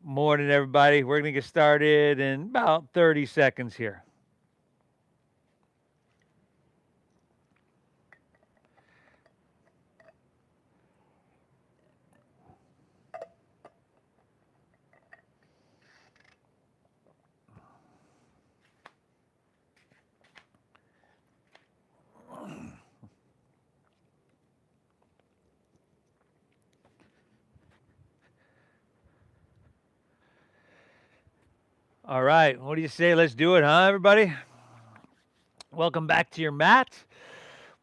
Morning, everybody. We're going to get started in about 30 seconds here. All right. What do you say? Let's do it, huh, everybody? Welcome back to your mat.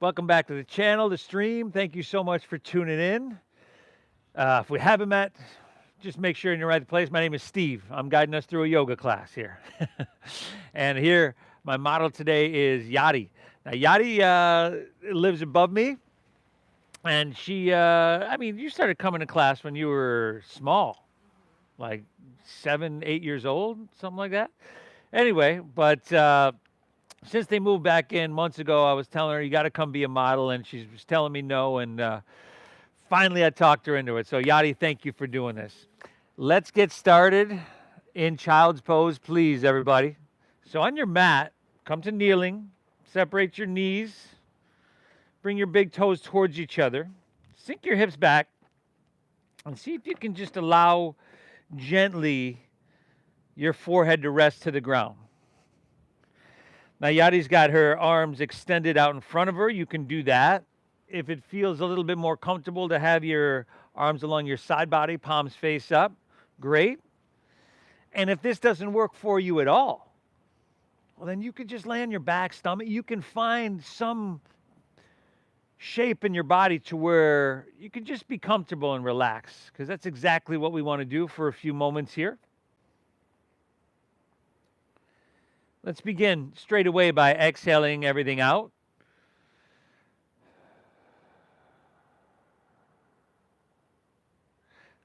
Welcome back to the channel, the stream. Thank you so much for tuning in. If we haven't met, just make sure you're in the right place. My name is Steve. I'm guiding us through a yoga class here. And here, my model today is Yadi. Now, Yadi lives above me. And she, you started coming to class when you were small, like 7, 8 years old, something like that. Anyway, but since they moved back in months ago, I was telling her, you got to come be a model, and she was telling me no, and finally I talked her into it. So Yadi, thank you for doing this. Let's get started in child's pose, please, everybody. So on your mat, come to kneeling, separate your knees, bring your big toes towards each other, sink your hips back, and see if you can just allow gently your forehead to rest to the ground. Now, Yadi's got her arms extended out in front of her. You can do that. If it feels a little bit more comfortable to have your arms along your side body, palms face up, great. And if this doesn't work for you at all, well, then you could just lay on your back, stomach. You can find some shape in your body to where you can just be comfortable and relax, because that's exactly what we want to do for a few moments here. Let's begin straight away by exhaling everything out.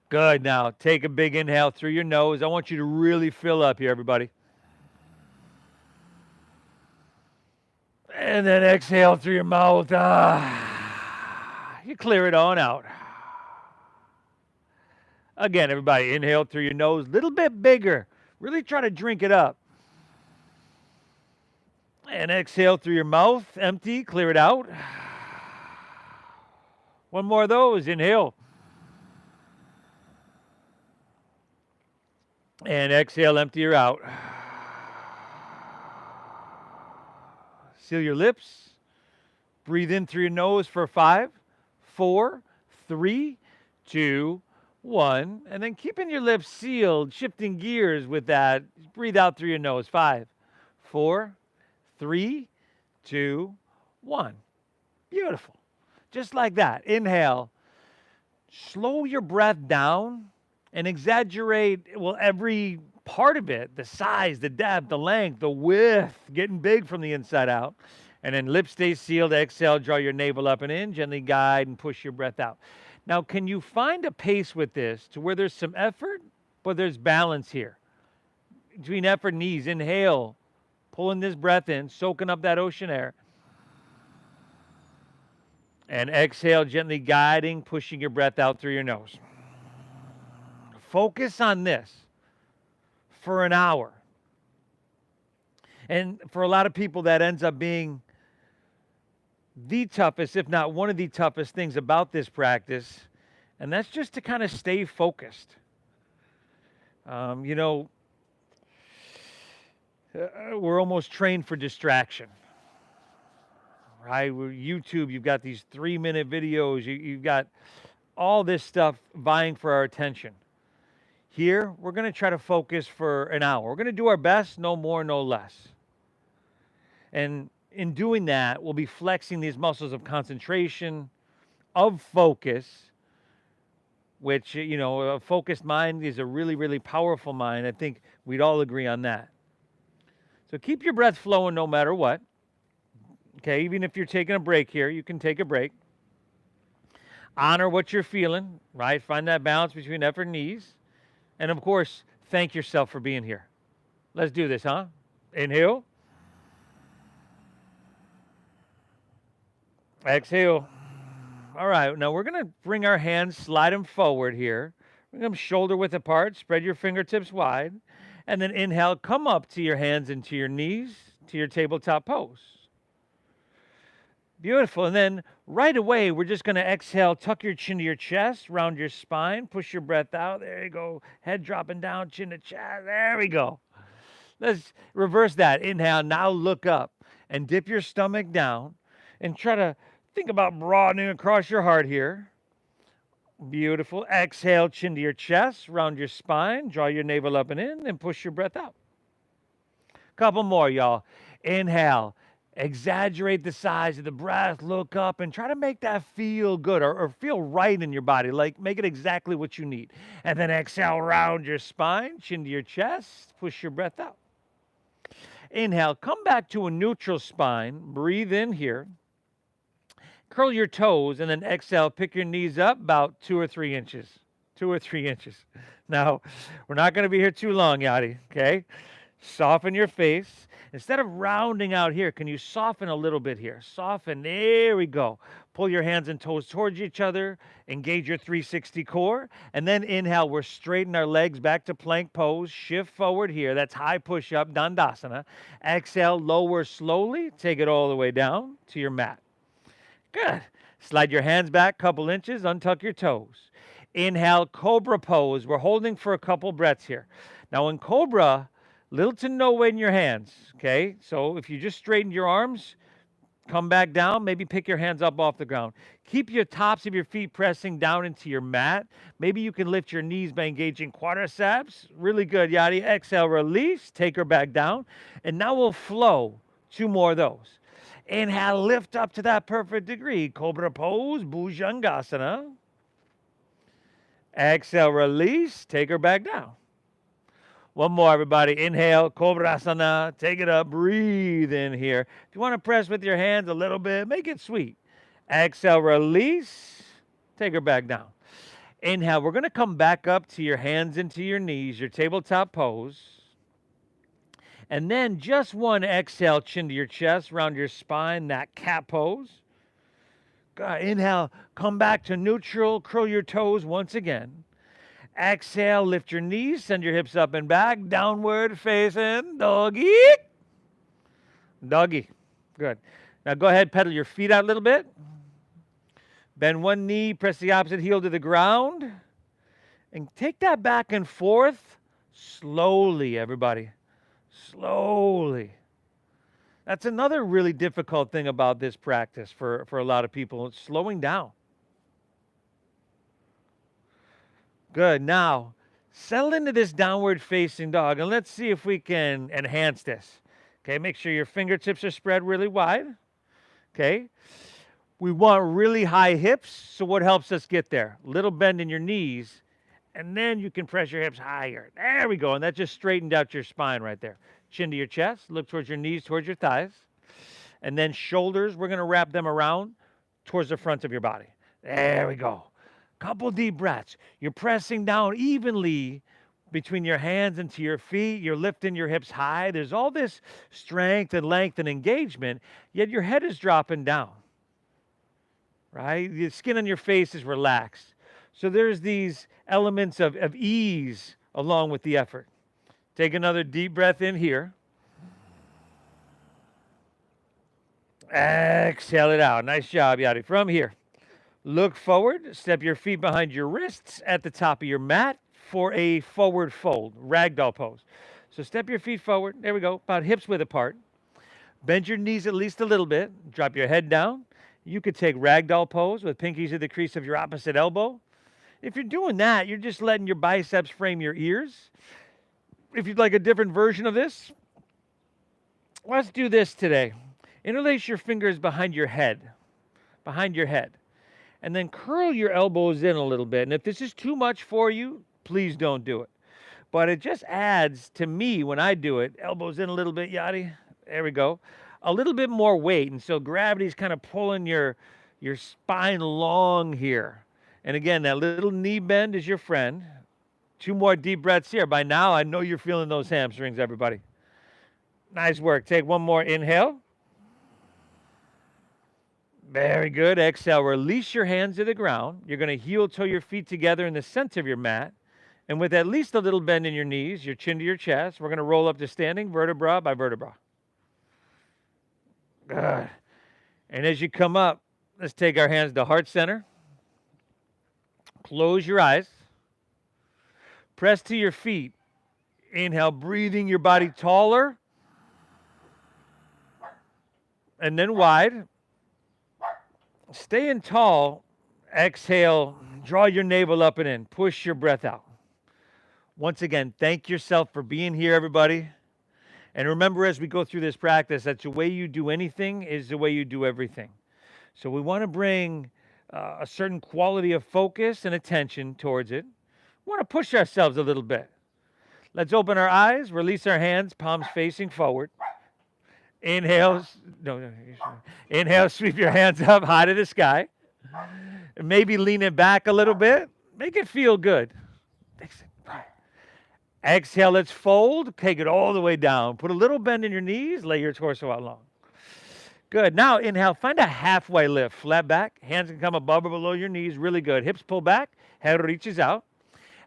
Good. Now, take a big inhale through your nose. I want you to really fill up here, everybody. And then exhale through your mouth. You clear it on out. Again, everybody, inhale through your nose, a little bit bigger. Really try to drink it up. And exhale through your mouth, empty, clear it out. One more of those, inhale. And exhale, empty her out. Seal your lips. Breathe in through your nose for 5, 4, 3, 2, 1. And then keeping your lips sealed, shifting gears with that. Breathe out through your nose. 5, 4, 3, 2, 1. Beautiful. Just like that. Inhale. Slow your breath down and exaggerate, every part of it, the size, the depth, the length, the width, getting big from the inside out. And then lips stay sealed. Exhale, draw your navel up and in. Gently guide and push your breath out. Now, can you find a pace with this to where there's some effort, but there's balance here? Between effort and ease, inhale, pulling this breath in, soaking up that ocean air. And exhale, gently guiding, pushing your breath out through your nose. Focus on this for an hour. And for a lot of people, that ends up being the toughest, if not one of the toughest things about this practice. And that's just to kind of stay focused. We're almost trained for distraction. Right? With YouTube, you've got these 3-minute videos. You've got all this stuff vying for our attention. Here, we're going to try to focus for an hour. We're going to do our best, no more, no less. And in doing that, we'll be flexing these muscles of concentration, of focus, which, a focused mind is a really, really powerful mind. I think we'd all agree on that. So keep your breath flowing no matter what. Okay, even if you're taking a break here, you can take a break. Honor what you're feeling, right? Find that balance between effort and ease. And of course, thank yourself for being here. Let's do this, huh? Inhale. Exhale. All right, now we're going to bring our hands, slide them forward here, Bring them shoulder width apart. Spread your fingertips wide. And then inhale, come up to your hands and to your knees, to your tabletop pose. Beautiful. And then right away, we're just going to exhale, tuck your chin to your chest, round your spine, push your breath out. There you go. Head dropping down, chin to chest. There we go. Let's reverse that. Inhale, now look up and dip your stomach down and try to think about broadening across your heart here. Beautiful. Exhale, chin to your chest, round your spine, draw your navel up and in, and push your breath out. Couple more, y'all. Inhale. Exaggerate the size of the breath, look up, and try to make that feel good or feel right in your body. Like, make it exactly what you need. And then exhale, round your spine, chin to your chest, push your breath out. Inhale, come back to a neutral spine. Breathe in here. Curl your toes, and then exhale, pick your knees up about 2 or 3 inches. 2 or 3 inches. Now, we're not going to be here too long, Yadi, okay? Soften your face. Instead of rounding out here, can you soften a little bit here? Soften. There we go. Pull your hands and toes towards each other. Engage your 360 core. And then inhale. We're straighten our legs back to plank pose. Shift forward here. That's high push-up, Dandasana. Exhale. Lower slowly. Take it all the way down to your mat. Good. Slide your hands back a couple inches. Untuck your toes. Inhale. Cobra pose. We're holding for a couple breaths here. Now in Cobra, little to no weight in your hands, okay? So if you just straighten your arms, come back down, maybe pick your hands up off the ground. Keep your tops of your feet pressing down into your mat. Maybe you can lift your knees by engaging quadriceps. Really good, Yadi. Exhale, release, take her back down. And now we'll flow 2 more of those. Inhale, lift up to that perfect degree. Cobra pose, Bhujangasana. Exhale, release, take her back down. One more, everybody. Inhale, Cobrasana. Take it up. Breathe in here. If you want to press with your hands a little bit, make it sweet. Exhale, release. Take her back down. Inhale. We're going to come back up to your hands and to your knees, your tabletop pose. And then just one exhale, chin to your chest, round your spine, that cat pose. Good. Inhale. Come back to neutral. Curl your toes once again. Exhale, lift your knees, send your hips up and back, downward facing doggy. Doggy. Good. Now go ahead, pedal your feet out a little bit. Bend one knee, press the opposite heel to the ground. And take that back and forth slowly, everybody. Slowly. That's another really difficult thing about this practice for a lot of people. It's slowing down. Good. Now, settle into this downward facing dog, and let's see if we can enhance this. Okay, make sure your fingertips are spread really wide. Okay. We want really high hips, so what helps us get there? Little bend in your knees, and then you can press your hips higher. There we go, and that just straightened out your spine right there. Chin to your chest, look towards your knees, towards your thighs. And then shoulders, we're going to wrap them around towards the front of your body. There we go. Couple deep breaths. You're pressing down evenly between your hands and to your feet. You're lifting your hips high. There's all this strength and length and engagement, yet your head is dropping down, right? The skin on your face is relaxed. So there's these elements of ease along with the effort. Take another deep breath in here. Exhale it out. Nice job, Yadi. From here. Look forward, step your feet behind your wrists at the top of your mat for a forward fold, ragdoll pose. So step your feet forward, there we go, about hips width apart. Bend your knees at least a little bit, drop your head down. You could take ragdoll pose with pinkies at the crease of your opposite elbow. If you're doing that, you're just letting your biceps frame your ears. If you'd like a different version of this, let's do this today. Interlace your fingers behind your head. And then curl your elbows in a little bit. And if this is too much for you, please don't do it. But it just adds to me when I do it, elbows in a little bit, Yadi. There we go. A little bit more weight. And so gravity's kind of pulling your spine long here. And again, that little knee bend is your friend. 2 more deep breaths here. By now, I know you're feeling those hamstrings, everybody. Nice work. Take one more inhale. Very good. Exhale. Release your hands to the ground. You're going to heel toe your feet together in the center of your mat. And with at least a little bend in your knees, your chin to your chest, we're going to roll up to standing vertebra by vertebra. Good. And as you come up, let's take our hands to heart center. Close your eyes. Press to your feet. Inhale, breathing your body taller. And then wide. Staying tall. Exhale, draw your navel up and in. Push your breath out. Once again, thank yourself for being here, everybody. And remember, as we go through this practice, that the way you do anything is the way you do everything. So we want to bring a certain quality of focus and attention towards it. We want to push ourselves a little bit. Let's open our eyes, release our hands, palms facing forward. Inhale, inhale, sweep your hands up high to the sky. And maybe lean it back a little bit. Make it feel good. Exhale, let's fold. Take it all the way down. Put a little bend in your knees. Lay your torso out long. Good. Now, inhale. Find a halfway lift. Flat back. Hands can come above or below your knees. Really good. Hips pull back. Head reaches out.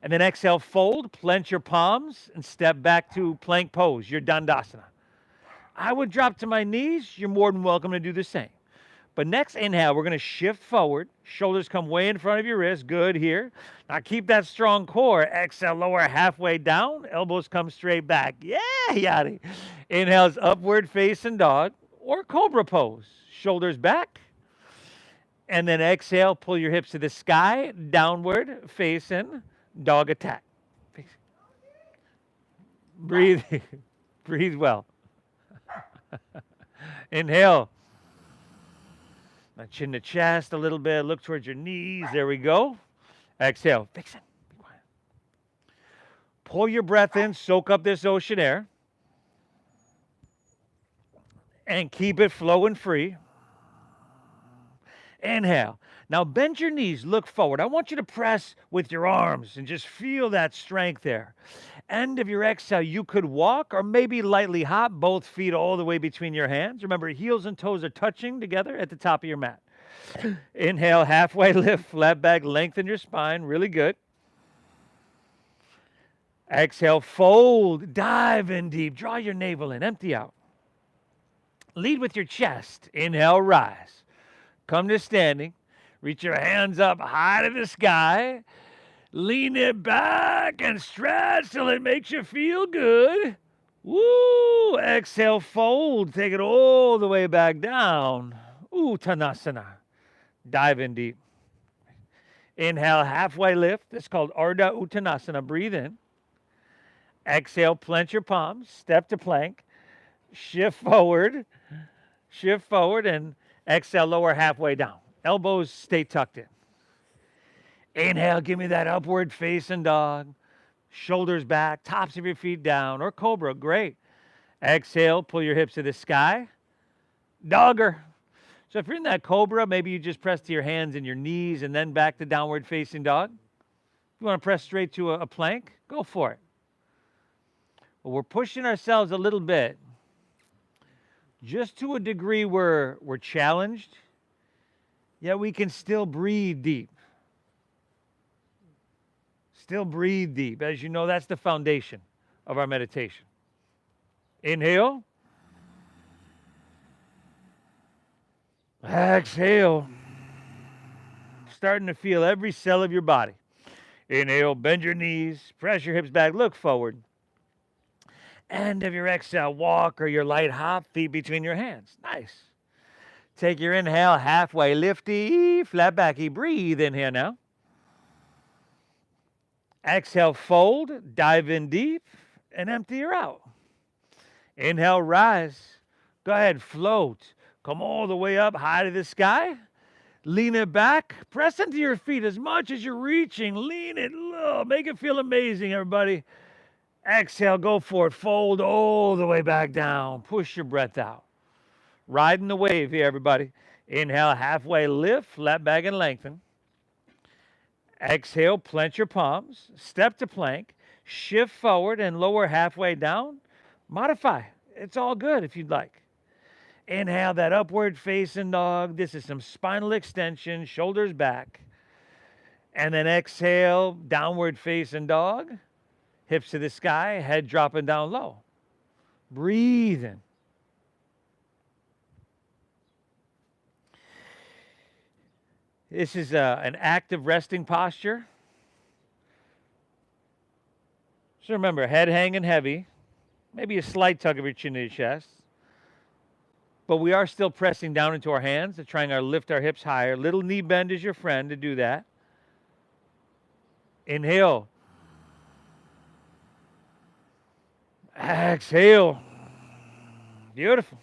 And then exhale, fold. Clench your palms and step back to plank pose, your Dandasana. I would drop to my knees. You're more than welcome to do the same. But next inhale, we're going to shift forward. Shoulders come way in front of your wrist. Good here. Now keep that strong core. Exhale, lower halfway down. Elbows come straight back. Yeah, yaddy. Inhales, upward facing dog or cobra pose. Shoulders back. And then exhale, pull your hips to the sky. Downward facing dog attack. Breathe. Breathe well. Inhale. Now chin to chest a little bit. Look towards your knees. There we go. Exhale. Fix it. Be quiet. Pull your breath in. Soak up this ocean air. And keep it flowing free. Inhale. Now bend your knees. Look forward. I want you to press with your arms and just feel that strength there. End of your exhale, you could walk or maybe lightly hop, both feet all the way between your hands. Remember, heels and toes are touching together at the top of your mat. Inhale, halfway lift, flat back, lengthen your spine. Really good. Exhale, fold, dive in deep. Draw your navel in, empty out. Lead with your chest. Inhale, rise. Come to standing. Reach your hands up high to the sky. Lean it back and stretch till it makes you feel good. Woo! Exhale, fold. Take it all the way back down. Uttanasana. Dive in deep. Inhale, halfway lift. This is called Ardha Uttanasana. Breathe in. Exhale, plant your palms. Step to plank. Shift forward. Shift forward and exhale, lower halfway down. Elbows stay tucked in. Inhale, give me that upward facing dog. Shoulders back, tops of your feet down, or cobra, great. Exhale, pull your hips to the sky. Dogger. So if you're in that cobra, maybe you just press to your hands and your knees and then back to downward facing dog. If you want to press straight to a plank, go for it. But we're pushing ourselves a little bit. Just to a degree we're challenged, yet we can still breathe deep. Still breathe deep. As you know, that's the foundation of our meditation. Inhale. Exhale. Starting to feel every cell of your body. Inhale, bend your knees, press your hips back, look forward. End of your exhale, walk or your light hop, feet between your hands. Nice. Take your inhale, halfway lifty, flat backy. Breathe in here now. Exhale, fold, dive in deep, and empty her out. Inhale, rise. Go ahead, float. Come all the way up high to the sky. Lean it back. Press into your feet as much as you're reaching. Lean it low. Make it feel amazing, everybody. Exhale, go for it. Fold all the way back down. Push your breath out. Riding the wave here, everybody. Inhale, halfway lift, flat back and lengthen. Exhale, plant your palms, step to plank, shift forward and lower halfway down. Modify. It's all good if you'd like. Inhale, that upward facing dog. This is some spinal extension, shoulders back. And then exhale, downward facing dog. Hips to the sky, head dropping down low. Breathing. This is an active resting posture. So remember, head hanging heavy, maybe a slight tug of your chin to your chest. But we are still pressing down into our hands and trying to lift our hips higher. Little knee bend is your friend to do that. Inhale. Exhale. Beautiful.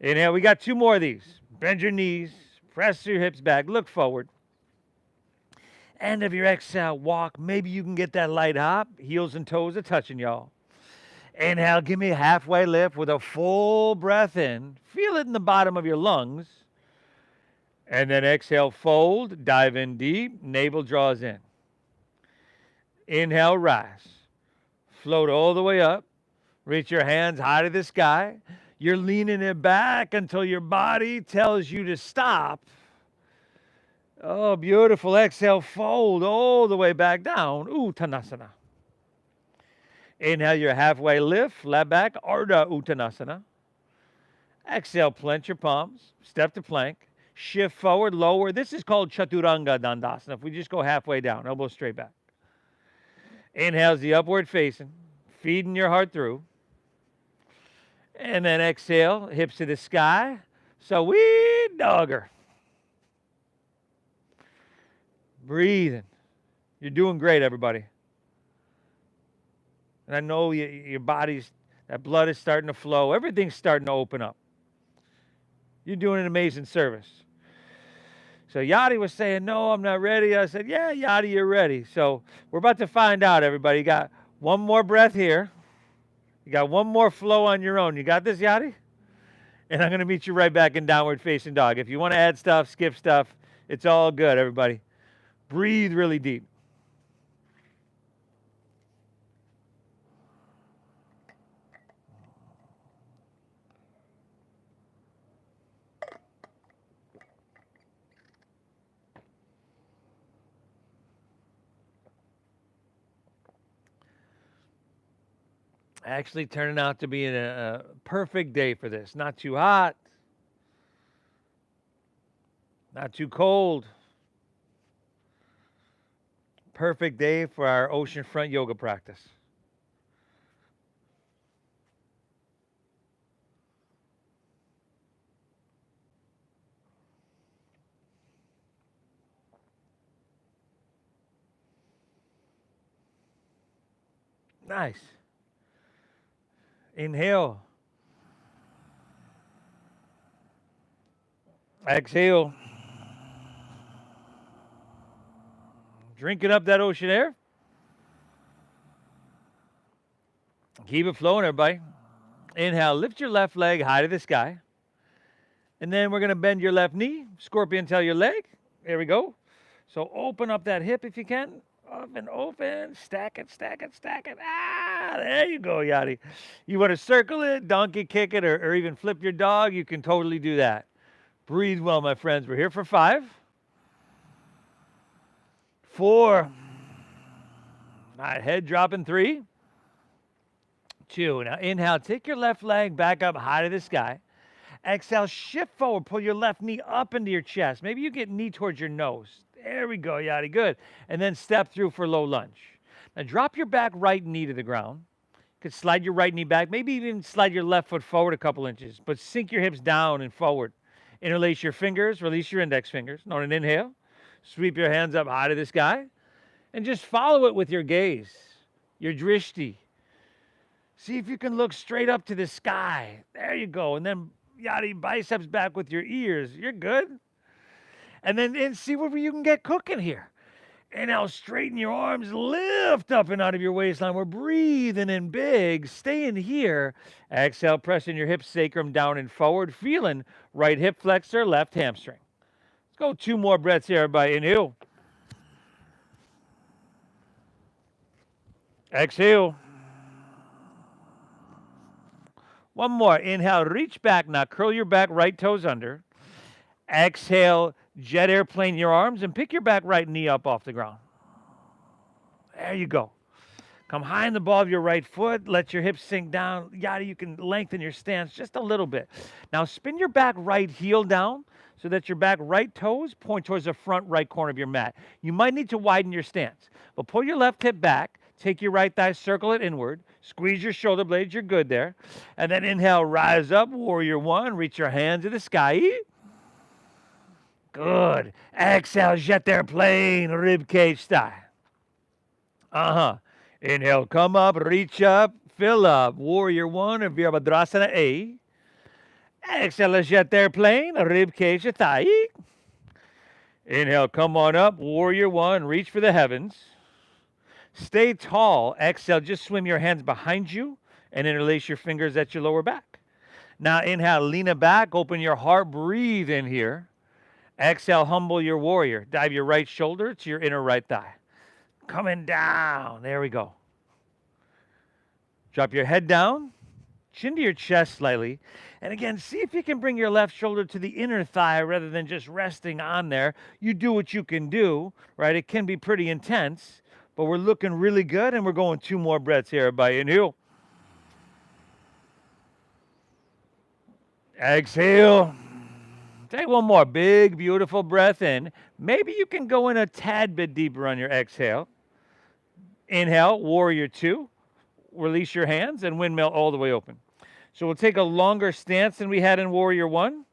Inhale. We got 2 more of these. Bend your knees. Press your hips back. Look forward. End of your exhale, walk. Maybe you can get that light hop. Heels and toes are touching, y'all. Inhale. Give me a halfway lift with a full breath in. Feel it in the bottom of your lungs. And then exhale, fold. Dive in deep. Navel draws in. Inhale, rise. Float all the way up. Reach your hands high to the sky. You're leaning it back until your body tells you to stop. Oh, beautiful. Exhale, fold all the way back down. Uttanasana. Inhale, your halfway lift, flat back, Ardha Uttanasana. Exhale, plant your palms, step to plank, shift forward, lower. This is called Chaturanga Dandasana. If we just go halfway down, elbows straight back. Inhale is the upward facing, feeding your heart through. And then exhale, hips to the sky. Sweet dogger. Breathing. You're doing great, everybody. And I know your body's, that blood is starting to flow. Everything's starting to open up. You're doing an amazing service. So Yadi was saying, no, I'm not ready. I said, yeah, Yadi, you're ready. So we're about to find out, everybody. You got one more breath here. You got one more flow on your own. You got this, Yadi? And I'm going to meet you right back in downward facing dog. If you want to add stuff, skip stuff, it's all good, everybody. Breathe really deep. Actually turning out to be a perfect day for this. Not too hot. Not too cold. Perfect day for our oceanfront yoga practice. Nice. Inhale. Exhale. Drinking up that ocean air. Keep it flowing, everybody. Inhale, lift your left leg high to the sky. And then we're going to bend your left knee, scorpion tail your leg. There we go. So open up that hip if you can. Up and open. Stack it, stack it, stack it. Ah, there you go, Yadi. You want to circle it, donkey kick it, or even flip your dog, you can totally do that. Breathe well, my friends. We're here for 5. 4. All right, head dropping 3. 2. Now inhale, take your left leg back up high to the sky. Exhale, shift forward, pull your left knee up into your chest. Maybe you get knee towards your nose. There we go, Yadi, good. And then step through for low lunge. Now drop your back right knee to the ground. You could slide your right knee back, maybe even slide your left foot forward a couple inches, but sink your hips down and forward. Interlace your fingers, release your index fingers. On an inhale, sweep your hands up high to the sky, and just follow it with your gaze, your drishti. See if you can look straight up to the sky. There you go. And then, Yadi, biceps back with your ears. You're good. And then see where you can get cooking here. And now straighten your arms, lift up and out of your waistline. We're breathing in big, staying here. Exhale, pressing your hip sacrum down and forward, feeling right hip flexor, left hamstring. Let's go 2 more breaths here, everybody. Inhale. Exhale. One more. Inhale, reach back now. Curl your back, right toes under. Exhale, Jet airplane your arms and pick your back right knee up off the ground. There you go. Come high in the ball of your right foot. Let your hips sink down. Yada, you can lengthen your stance just a little bit. Now spin your back right heel down so that your back right toes point towards the front right corner of your mat. You might need to widen your stance, but pull your left hip back. Take your right thigh, circle it inward. Squeeze your shoulder blades. You're good there. And then inhale, rise up, warrior one. Reach your hands to the sky. Good. Exhale, jet airplane, rib cage style. Inhale, come up, reach up, fill up. Warrior one or Virabhadrasana A. Exhale, jet airplane, rib cage thigh. Inhale, come on up, warrior one, reach for the heavens. Stay tall. Exhale, just swim your hands behind you and interlace your fingers at your lower back. Now inhale, lean it back, open your heart, breathe in here. Exhale, humble your warrior. Dive your right shoulder to your inner right thigh. Coming down. There we go. Drop your head down, chin to your chest slightly. And again, see if you can bring your left shoulder to the inner thigh rather than just resting on there. You do what you can do, right? It can be pretty intense, but we're looking really good, and we're going 2 more breaths here. Everybody, inhale. Exhale. Take 1 more big, beautiful breath in. Maybe you can go in a tad bit deeper on your exhale. Inhale, warrior 2. Release your hands and windmill all the way open. So we'll take a longer stance than we had in warrior 1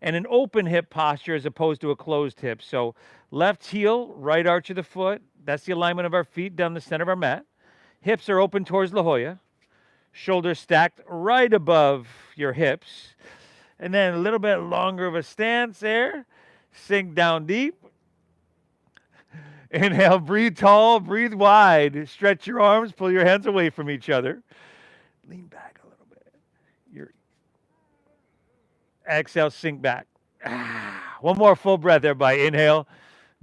and an open hip posture as opposed to a closed hip. So left heel, right arch of the foot. That's the alignment of our feet down the center of our mat. Hips are open towards La Jolla. Shoulders stacked right above your hips. And then a little bit longer of a stance there. Sink down deep. Inhale, breathe tall, breathe wide. Stretch your arms, pull your hands away from each other. Lean back a little bit. Exhale, sink back. 1 more full breath, everybody. Inhale,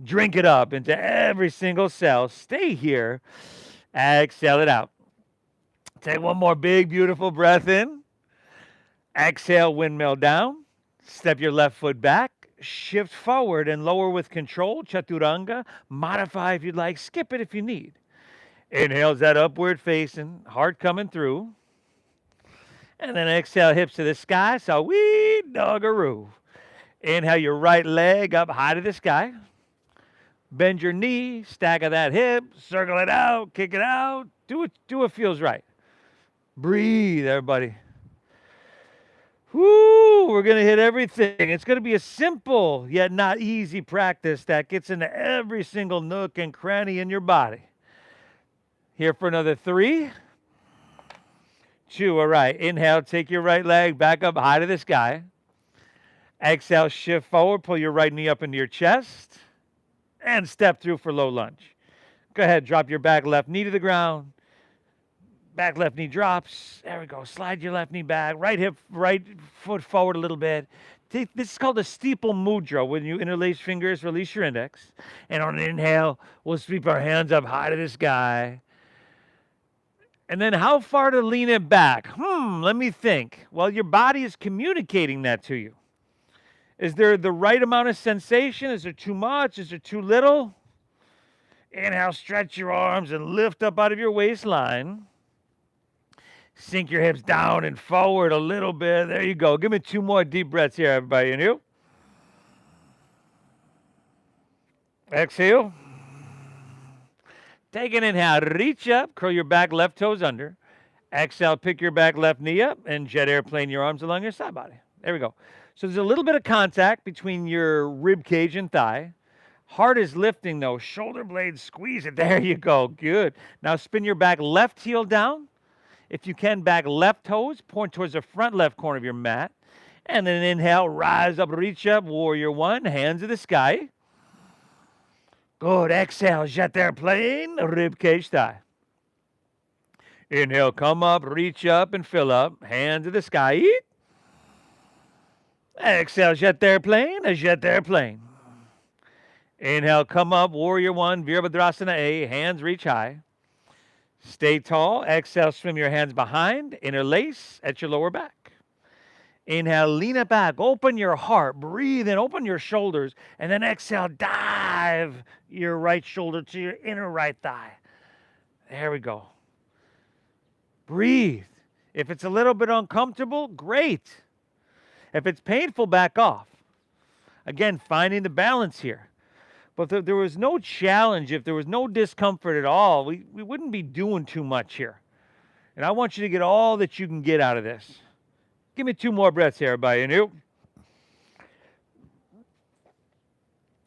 drink it up into every single cell. Stay here. Exhale it out. Take 1 more big, beautiful breath in. Exhale, windmill down. Step your left foot back. Shift forward and lower with control, chaturanga. Modify if you'd like. Skip it if you need. Inhale's that upward facing, heart coming through. And then exhale, hips to the sky. So we doggaroo. Inhale your right leg up high to the sky. Bend your knee, stagger that hip, circle it out, kick it out. Do what feels right. Breathe, everybody. Whoo, we're going to hit everything. It's going to be a simple yet not easy practice that gets into every single nook and cranny in your body. Here for another 3, 2. All right. Inhale, take your right leg back up high to the sky. Exhale, shift forward, pull your right knee up into your chest, and step through for low lunge. Go ahead, drop your back left knee to the ground. Back left knee drops. There we go. Slide your left knee back. Right foot forward a little bit. This is called a steeple mudra. When you interlace fingers, release your index. And on an inhale, we'll sweep our hands up high to the sky. And then how far to lean it back? Let me think. Well, your body is communicating that to you. Is there the right amount of sensation? Is there too much? Is there too little? Inhale, stretch your arms and lift up out of your waistline. Sink your hips down and forward a little bit. There you go. Give me 2 more deep breaths here, everybody. Inhale. Exhale. Take an inhale. Reach up. Curl your back left toes under. Exhale. Pick your back left knee up and jet airplane your arms along your side body. There we go. So there's a little bit of contact between your rib cage and thigh. Heart is lifting, though. Shoulder blades squeeze it. There you go. Good. Now spin your back left heel down. If you can, back left toes, point towards the front left corner of your mat. And then inhale, rise up, reach up, warrior 1, hands to the sky. Good. Exhale, jet airplane, rib cage thigh. Inhale, come up, reach up, and fill up, hands to the sky. Exhale, jet airplane, a jet airplane. Inhale, come up, warrior 1, Virabhadrasana A, hands reach high. Stay tall. Exhale, swim your hands behind. Interlace at your lower back. Inhale, lean it back, open your heart, breathe in, open your shoulders, and then exhale, dive your right shoulder to your inner right thigh. There we go. Breathe. If it's a little bit uncomfortable, great. If it's painful, back off. Again, finding the balance here. But if there was no challenge, if there was no discomfort at all, we wouldn't be doing too much here. And I want you to get all that you can get out of this. Give me 2 more breaths here, everybody. And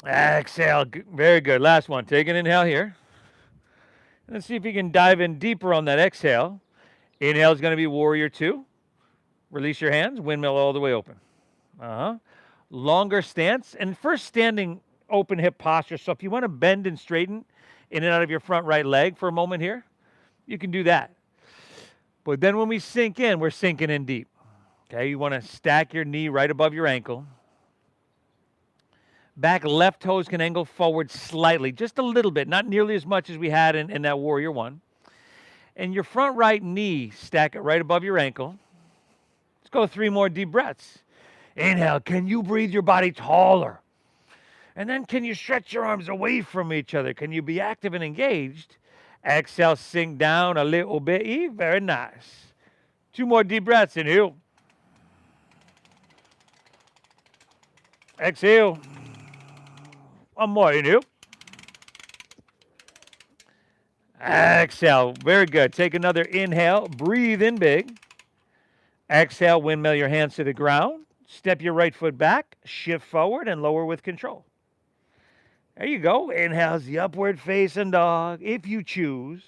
exhale. Very good. Last one. Take an inhale here. Let's see if you can dive in deeper on that exhale. Inhale is going to be warrior 2. Release your hands. Windmill all the way open. Longer stance. And first standing open hip posture. So if you want to bend and straighten in and out of your front right leg for a moment here, you can do that. But then when we sink in, we're sinking in deep. Okay, you want to stack your knee right above your ankle. Back left toes can angle forward slightly, just a little bit, not nearly as much as we had in that warrior 1. And your front right knee, stack it right above your ankle. Let's go 3 more deep breaths. Inhale, can you breathe your body taller? And then can you stretch your arms away from each other? Can you be active and engaged? Exhale, sink down a little bit. Very nice. 2 more deep breaths. Inhale. Exhale. 1 more. Inhale. Exhale. Very good. Take another inhale. Breathe in big. Exhale. Windmill your hands to the ground. Step your right foot back. Shift forward and lower with control. There you go. Inhale's the upward facing dog, if you choose.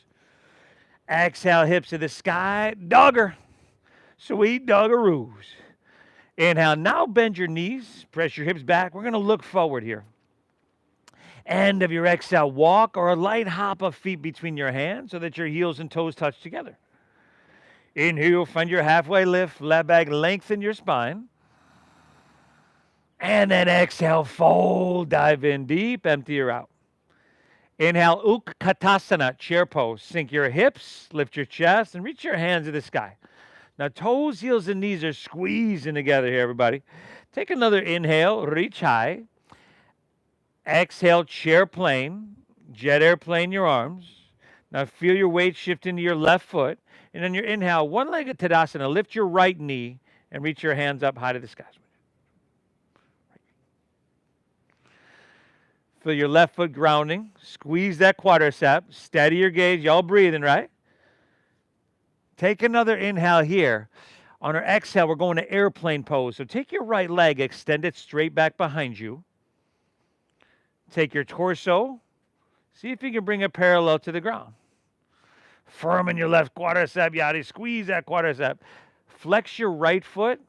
Exhale, hips to the sky. Dogger. Sweet doggeroos. Inhale. Now bend your knees. Press your hips back. We're going to look forward here. End of your exhale, walk or a light hop of feet between your hands so that your heels and toes touch together. Inhale, find your halfway lift, flat back, lengthen your spine. And then exhale, fold, dive in deep, empty her out. Inhale, Utkatasana, chair pose. Sink your hips, lift your chest, and reach your hands to the sky. Now, toes, heels, and knees are squeezing together here, everybody. Take another inhale, reach high. Exhale, chair plane, jet airplane your arms. Now feel your weight shift into your left foot. And on your inhale, one-legged Tadasana, lift your right knee and reach your hands up high to the sky. Feel your left foot grounding. Squeeze that quadricep. Steady your gaze. Y'all breathing, right? Take another inhale here. On our exhale, we're going to airplane pose. So take your right leg, extend it straight back behind you. Take your torso. See if you can bring it parallel to the ground. Firm in your left quadricep, yadi. Squeeze that quadricep. Flex your right foot.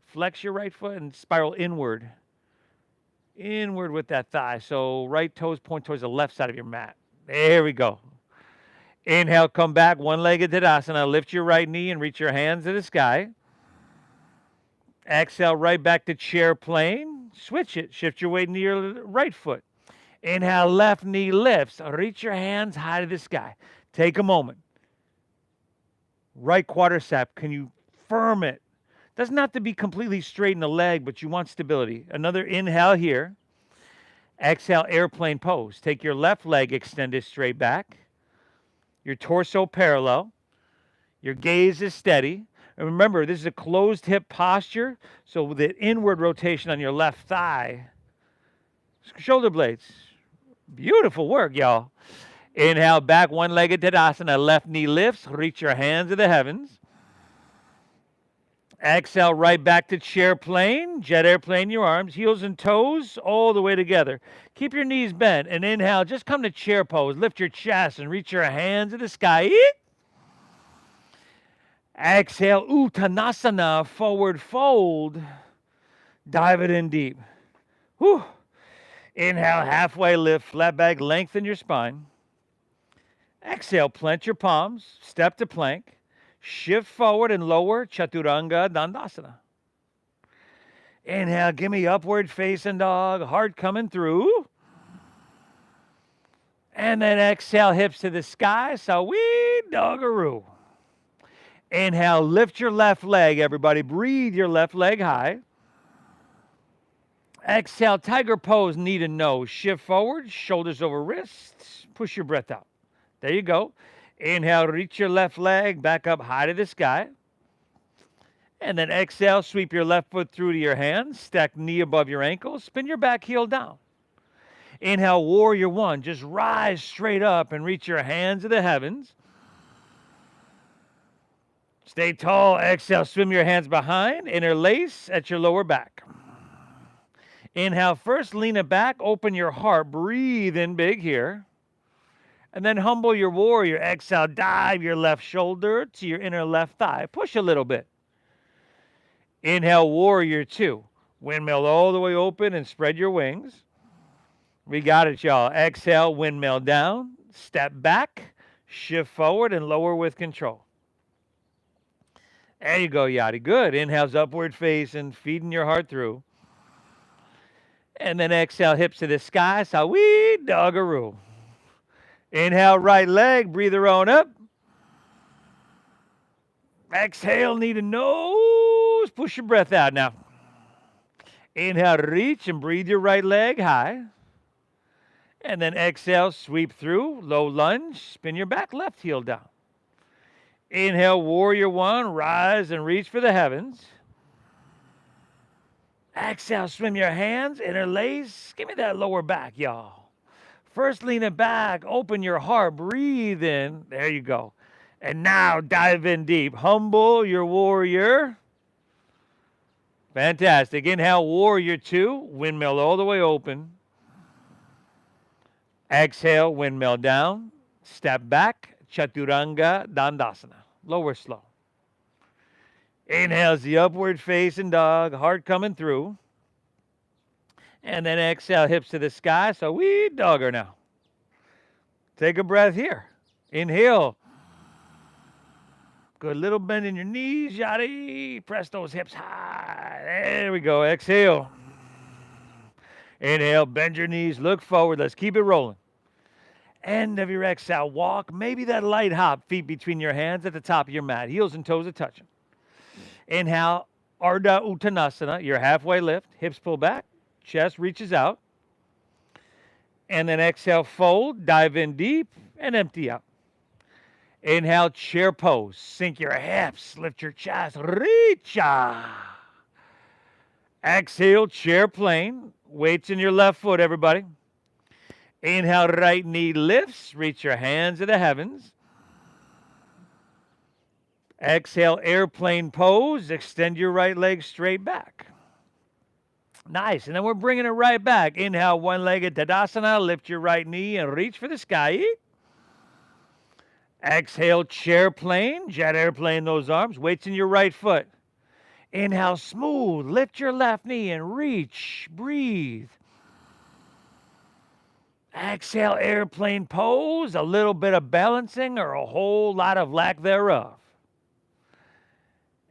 Flex your right foot and spiral inward. Inward with that thigh. So right toes point towards the left side of your mat. There we go. Inhale, come back. One-legged Tadasana. Lift your right knee and reach your hands to the sky. Exhale, right back to chair plane. Switch it. Shift your weight into your right foot. Inhale, left knee lifts. Reach your hands high to the sky. Take a moment. Right quadricep, can you firm it? Doesn't have to be completely straight in the leg, but you want stability. Another inhale here. Exhale, airplane pose. Take your left leg extended straight back. Your torso parallel. Your gaze is steady. And remember, this is a closed hip posture, so with the inward rotation on your left thigh. Shoulder blades. Beautiful work, y'all. Inhale, back, one-legged Tadasana. Left knee lifts. Reach your hands to the heavens. Exhale, right back to chair plane. Jet airplane your arms. Heels and toes all the way together. Keep your knees bent. And inhale, just come to chair pose. Lift your chest and reach your hands to the sky. Exhale, Uttanasana, forward fold. Dive it in deep. Whew. Inhale, halfway lift, flat back, lengthen your spine. Exhale, plant your palms, step to plank. Shift forward and lower, Chaturanga Dandasana. Inhale, give me upward facing dog, heart coming through. And then exhale, hips to the sky, sweet doggeroo. Inhale, lift your left leg, everybody. Breathe your left leg high. Exhale, tiger pose, knee to nose. Shift forward, shoulders over wrists. Push your breath out. There you go. Inhale, reach your left leg back up high to the sky. And then exhale, sweep your left foot through to your hands. Stack knee above your ankle. Spin your back heel down. Inhale, warrior one. Just rise straight up and reach your hands to the heavens. Stay tall. Exhale, swim your hands behind. Interlace at your lower back. Inhale, first lean it back. Open your heart. Breathe in big here. And then humble your warrior. Exhale, dive your left shoulder to your inner left thigh. Push a little bit. Inhale, warrior two. Windmill all the way open and spread your wings. We got it, y'all. Exhale, windmill down. Step back. Shift forward and lower with control. There you go, Yachty. Good. Inhale's upward facing, feeding your heart through. And then exhale, hips to the sky. Sawee doggaroo. Inhale, right leg. Breather on up. Exhale, knee to nose. Push your breath out now. Inhale, reach and breathe your right leg high. And then exhale, sweep through. Low lunge. Spin your back left heel down. Inhale, warrior one. Rise and reach for the heavens. Exhale, swim your hands. Interlace. Give me that lower back, y'all. First, lean it back. Open your heart. Breathe in. There you go. And now dive in deep. Humble your warrior. Fantastic. Inhale, warrior two. Windmill all the way open. Exhale, windmill down. Step back. Chaturanga Dandasana. Lower slow. Inhale's the upward facing dog. Heart coming through. And then exhale, hips to the sky. So we dogger now. Take a breath here. Inhale. Good little bend in your knees, yachty. Press those hips high. There we go. Exhale. Inhale, bend your knees, look forward. Let's keep it rolling. End of your exhale, walk. Maybe that light hop, feet between your hands at the top of your mat. Heels and toes are touching. Inhale, Ardha Uttanasana. Your halfway lift. Hips pull back. Chest reaches out. And then exhale, fold. Dive in deep and empty out. Inhale, chair pose. Sink your hips. Lift your chest. Reach. Exhale, chair plane. Weights in your left foot, everybody. Inhale, right knee lifts. Reach your hands to the heavens. Exhale, airplane pose. Extend your right leg straight back. Nice. And then we're bringing it right back. Inhale, one-legged Tadasana. Lift your right knee and reach for the sky. Exhale, chair plane. Jet airplane those arms. Weights in your right foot. Inhale, smooth. Lift your left knee and reach. Breathe. Exhale, airplane pose. A little bit of balancing or a whole lot of lack thereof.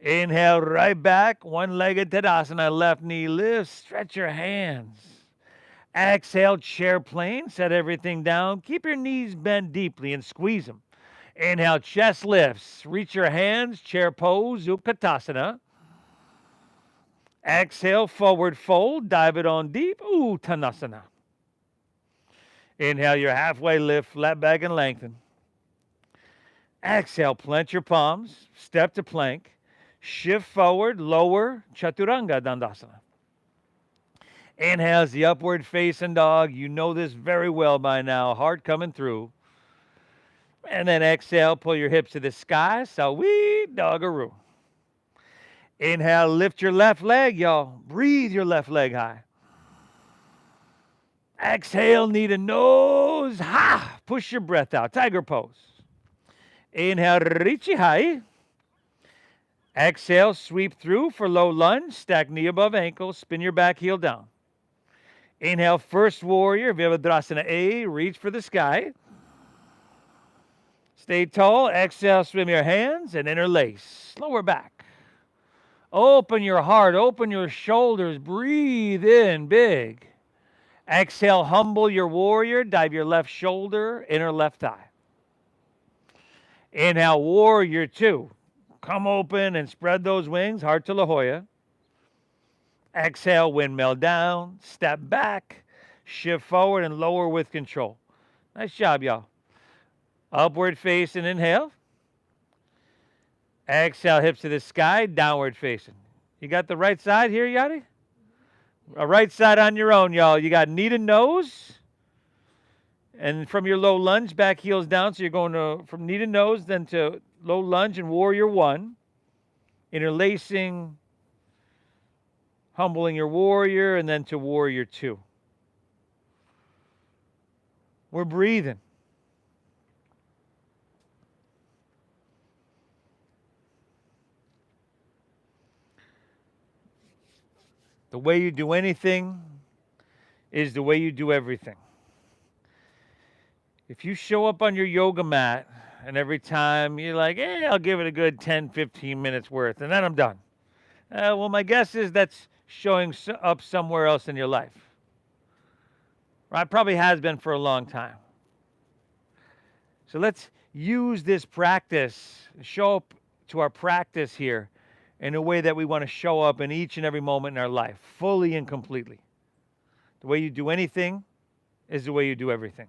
Inhale, right back. One-legged Tadasana. Left knee lifts. Stretch your hands. Exhale, chair plane. Set everything down. Keep your knees bent deeply and squeeze them. Inhale, chest lifts. Reach your hands. Chair pose. Utkatasana. Exhale, forward fold. Dive it on deep. Uttanasana. Inhale, your halfway lift. Flat back and lengthen. Exhale, plant your palms. Step to plank. Shift forward. Lower. Chaturanga Dandasana. Inhale's the upward facing dog. You know this very well by now. Heart coming through. And then exhale, pull your hips to the sky. Sawee doggaroo. Inhale, lift your left leg, y'all. Breathe your left leg high. Exhale, knee to nose. Ha! Push your breath out. Tiger pose. Inhale, reach high. Exhale, sweep through for low lunge. Stack knee above ankle. Spin your back heel down. Inhale, first warrior. Virabhadrasana A. Reach for the sky. Stay tall. Exhale, swim your hands and interlace. Lower back. Open your heart. Open your shoulders. Breathe in big. Exhale, humble your warrior. Dive your left shoulder, inner left thigh. Inhale, warrior two. Come open and spread those wings, heart to La Jolla. Exhale, windmill down, step back, shift forward and lower with control. Nice job, y'all. Upward facing, inhale. Exhale, hips to the sky, downward facing. You got the right side here, Yadi? A right side on your own, y'all. You got knee to nose. And from your low lunge, back heels down. So you're going from knee to nose, then to low lunge and warrior one. Interlacing, humbling your warrior, and then to warrior two. We're breathing. The way you do anything is the way you do everything. If you show up on your yoga mat and every time you're like, hey, I'll give it a good 10, 15 minutes worth, and then I'm done. Well, my guess is that's showing up somewhere else in your life. Right? Probably has been for a long time. So let's use this practice, show up to our practice here in a way that we want to show up in each and every moment in our life, fully and completely. The way you do anything is the way you do everything.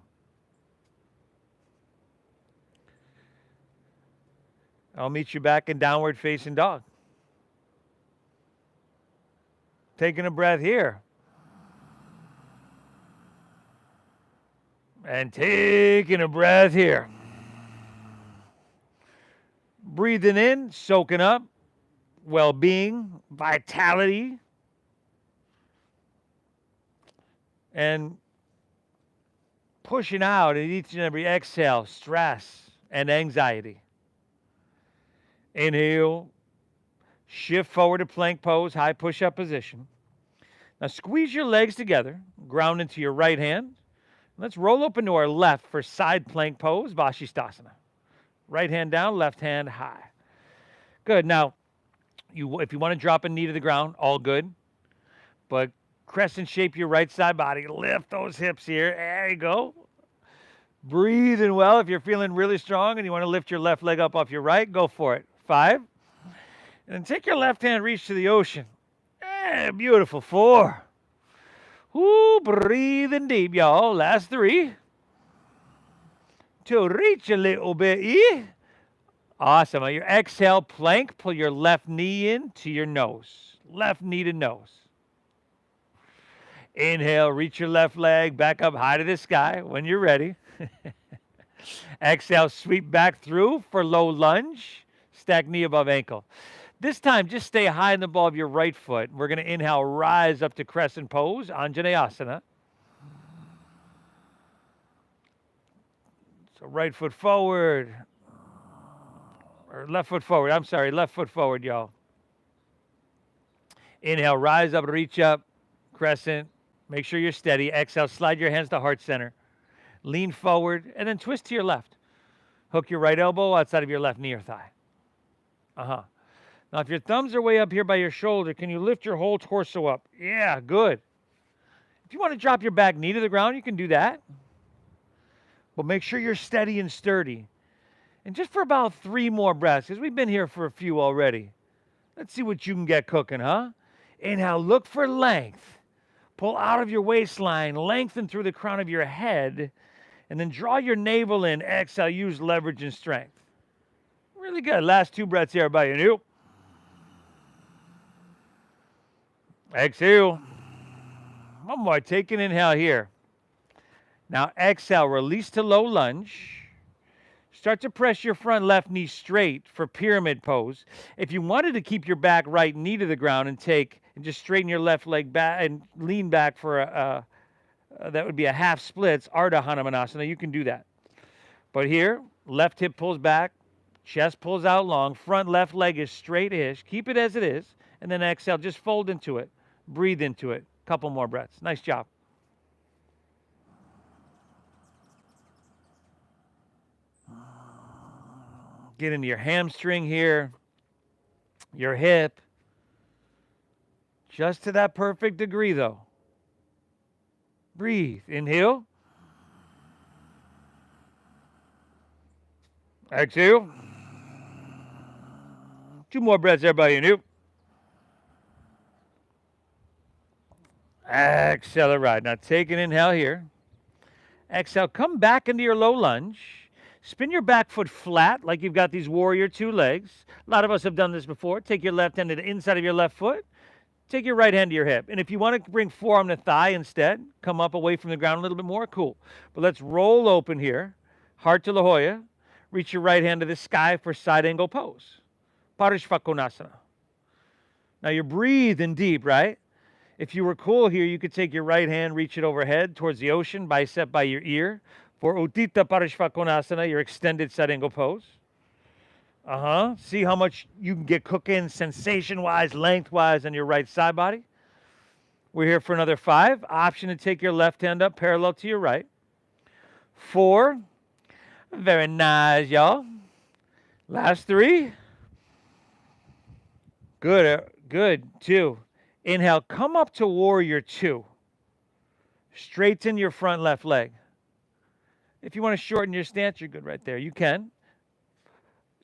I'll meet you back in downward facing dog. Taking a breath here. And taking a breath here. Breathing in, soaking up, well-being, vitality, and pushing out at each and every exhale, stress and anxiety. Inhale, shift forward to plank pose, high push-up position. Now squeeze your legs together, ground into your right hand. Let's roll up into our left for side plank pose, Vashisthasana. Right hand down, left hand high. Good. Now, if you want to drop a knee to the ground, all good. But crescent shape your right side body. Lift those hips here. There you go. Breathing well. If you're feeling really strong and you want to lift your left leg up off your right, go for it. 5. And then take your left hand, reach to the ocean. Beautiful. 4. Ooh, breathing deep, y'all. Last 3. To reach a little bit. Awesome. On your exhale, plank, pull your left knee in to your nose. Left knee to nose. Inhale, reach your left leg back up high to the sky when you're ready. Exhale, sweep back through for low lunge. Stack knee above ankle. This time, just stay high in the ball of your right foot. We're going to inhale, rise up to crescent pose, Anjaneyasana. So right foot forward. Or left foot forward. I'm sorry, left foot forward, y'all. Inhale, rise up, reach up, crescent. Make sure you're steady. Exhale, slide your hands to heart center. Lean forward, and then twist to your left. Hook your right elbow outside of your left knee or thigh. Now, if your thumbs are way up here by your shoulder, can you lift your whole torso up? Yeah, good. If you want to drop your back knee to the ground, you can do that. But make sure you're steady and sturdy. And just for about 3 more breaths, because we've been here for a few already. Let's see what you can get cooking, huh? Inhale, look for length. Pull out of your waistline, lengthen through the crown of your head, and then draw your navel in. Exhale, use leverage and strength. Really good. Last 2 breaths here, everybody. Inhale. Exhale. One more. Take an inhale here. Now exhale, release to low lunge. Start to press your front left knee straight for pyramid pose. If you wanted to keep your back right knee to the ground and just straighten your left leg back and lean back for that would be a half splits, Ardha Hanumanasana, you can do that. But here, left hip pulls back, chest pulls out long, front left leg is straight-ish. Keep it as it is, and then exhale, just fold into it, breathe into it. Couple more breaths. Nice job. Get into your hamstring here, your hip. Just to that perfect degree, though. Breathe. Inhale. Exhale. Two more breaths, everybody. Inhale. Exhale. Now take an inhale here. Exhale. Come back into your low lunge. Spin your back foot flat like you've got these warrior two legs. A lot of us have done this before. Take your left hand to the inside of your left foot. Take your right hand to your hip. And if you want to bring forearm to thigh instead, come up away from the ground a little bit more, cool. But let's roll open here. Heart to La Jolla. Reach your right hand to the sky for side angle pose. Parishvakonasana. Now you're breathing deep, right? If you were cool here, you could take your right hand, reach it overhead towards the ocean, bicep by your ear. For Uttita Parishvakonasana, your extended side angle pose. See how much you can get cooking sensation-wise, length-wise on your right side body. We're here for another 5. Option to take your left hand up parallel to your right. 4. Very nice, y'all. Last 3. Good. 2. Inhale, come up to warrior 2. Straighten your front left leg. If you want to shorten your stance, you're good right there. You can.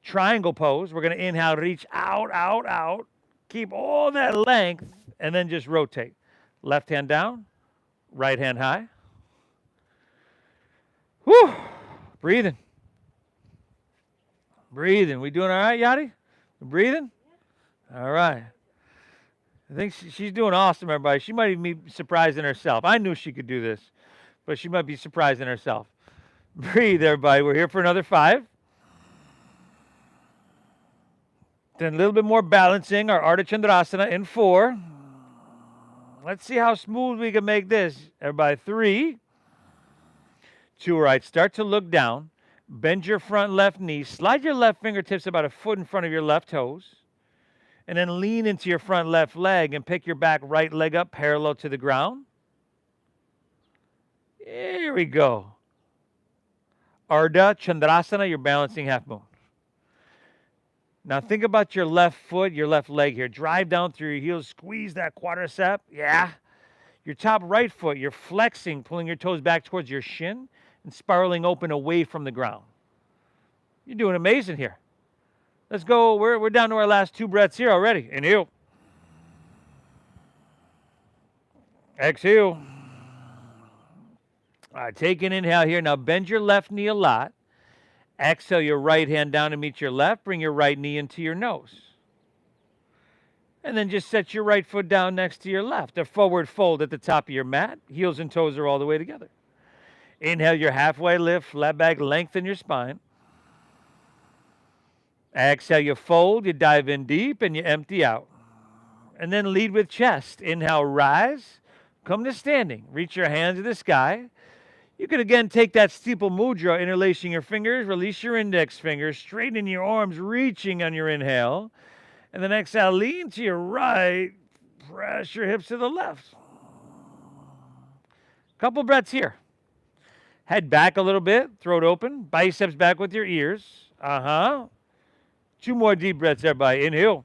Triangle pose. We're going to inhale, reach out. Keep all that length, and then just rotate. Left hand down, right hand high. Whew. Breathing. We doing all right, Yadi? Breathing? All right. I think she's doing awesome, everybody. She might even be surprising herself. I knew she could do this, but she might be surprising herself. Breathe, everybody. We're here for another 5. Then a little bit more balancing our Ardha Chandrasana in 4. Let's see how smooth we can make this. Everybody, 3, 2, right. Start to look down. Bend your front left knee. Slide your left fingertips about a foot in front of your left toes. And then lean into your front left leg and pick your back right leg up parallel to the ground. Here we go. Ardha Chandrasana, you're balancing half moon. Now think about your left foot, your left leg here. Drive down through your heels, squeeze that quadricep. Yeah. Your top right foot, you're flexing, pulling your toes back towards your shin and spiraling open away from the ground. You're doing amazing here. Let's go. We're down to our last 2 breaths here already. Inhale. Exhale. All right, take an inhale here. Now bend your left knee a lot. Exhale your right hand down to meet your left. Bring your right knee into your nose. And then just set your right foot down next to your left. A forward fold at the top of your mat. Heels and toes are all the way together. Inhale your halfway lift, flat back, lengthen your spine. Exhale, you fold, you dive in deep, and you empty out. And then lead with chest. Inhale, rise. Come to standing. Reach your hands to the sky. You could again take that steeple mudra, interlacing your fingers, release your index fingers, straighten your arms, reaching on your inhale. And then exhale, lean to your right, press your hips to the left. Couple breaths here. Head back a little bit, throat open, biceps back with your ears. 2 more deep breaths, everybody. Inhale.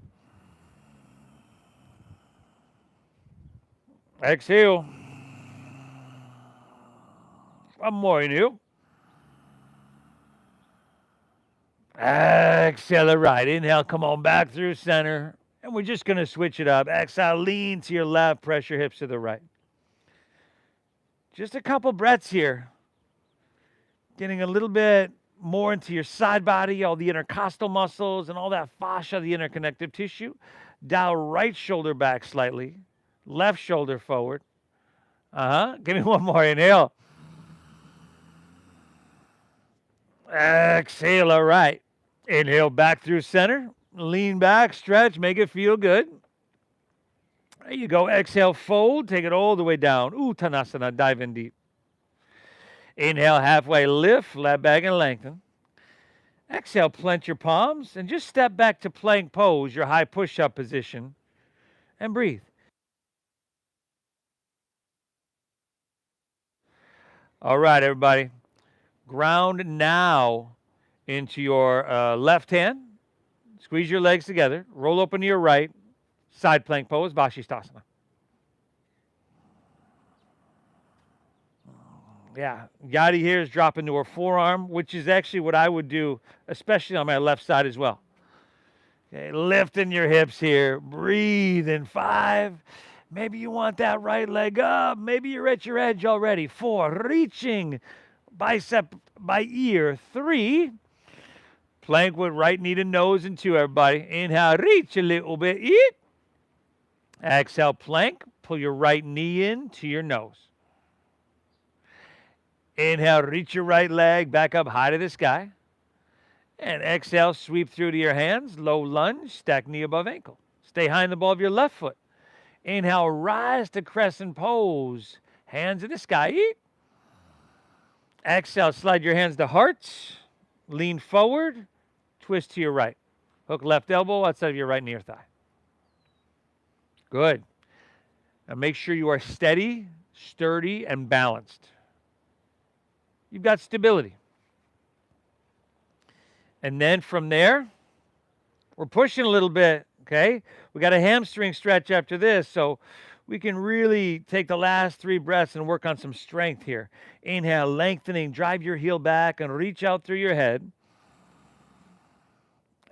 Exhale. 1 more. Inhale. Exhale, right. Inhale, come on back through center. And we're just going to switch it up. Exhale, lean to your left, press your hips to the right. Just a couple breaths here. Getting a little bit more into your side body, all the intercostal muscles and all that fascia, the interconnective tissue. Dial right shoulder back slightly. Left shoulder forward. Give me 1 more. Inhale. Exhale, all right. Inhale back through center. Lean back, stretch, make it feel good. There you go. Exhale, fold. Take it all the way down. Uttanasana, dive in deep. Inhale, halfway lift, flat back and lengthen. Exhale, plant your palms and just step back to plank pose, your high push-up position, and breathe. All right, everybody. Ground now into your left hand. Squeeze your legs together. Roll open to your right. Side plank pose, Vashisthasana. Yeah, Yadi here is dropping to her forearm, which is actually what I would do, especially on my left side as well. Okay, lifting your hips here. Breathe in 5. Maybe you want that right leg up. Maybe you're at your edge already. 4, reaching bicep by ear. 3, plank with right knee to nose. And 2, everybody. Inhale, reach a little bit. Eat. Exhale, plank. Pull your right knee in to your nose. Inhale, reach your right leg back up high to the sky. And exhale, sweep through to your hands. Low lunge, stack knee above ankle. Stay high in the ball of your left foot. Inhale, rise to crescent pose. Hands in the sky. Eat. Exhale, slide your hands to hearts. Lean forward. Twist to your right. Hook left elbow outside of your right knee or thigh. Good. Now make sure you are steady, sturdy, and balanced. You've got stability. And then from there, we're pushing a little bit, okay? We got a hamstring stretch after this, so we can really take the last 3 breaths and work on some strength here. Inhale, lengthening, drive your heel back and reach out through your head.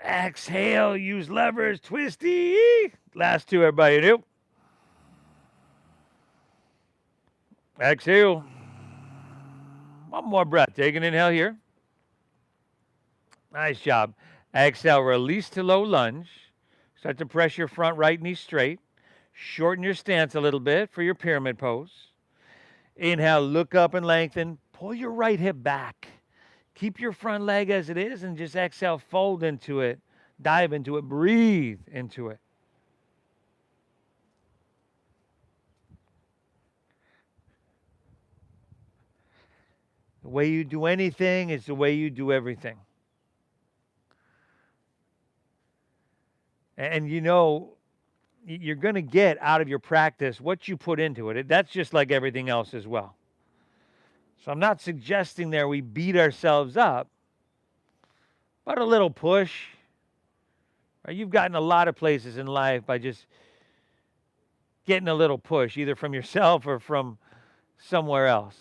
Exhale, use levers, twisty. Last 2, everybody. New. Exhale. One more breath. Take an inhale here. Nice job. Exhale, release to low lunge. Start to press your front right knee straight. Shorten your stance a little bit for your pyramid pose. Inhale, look up and lengthen. Pull your right hip back. Keep your front leg as it is and just exhale, fold into it. Dive into it. Breathe into it. The way you do anything is the way you do everything. And you know, you're going to get out of your practice what you put into it. That's just like everything else as well. So I'm not suggesting there we beat ourselves up, but a little push. Right? You've gotten a lot of places in life by just getting a little push, either from yourself or from somewhere else.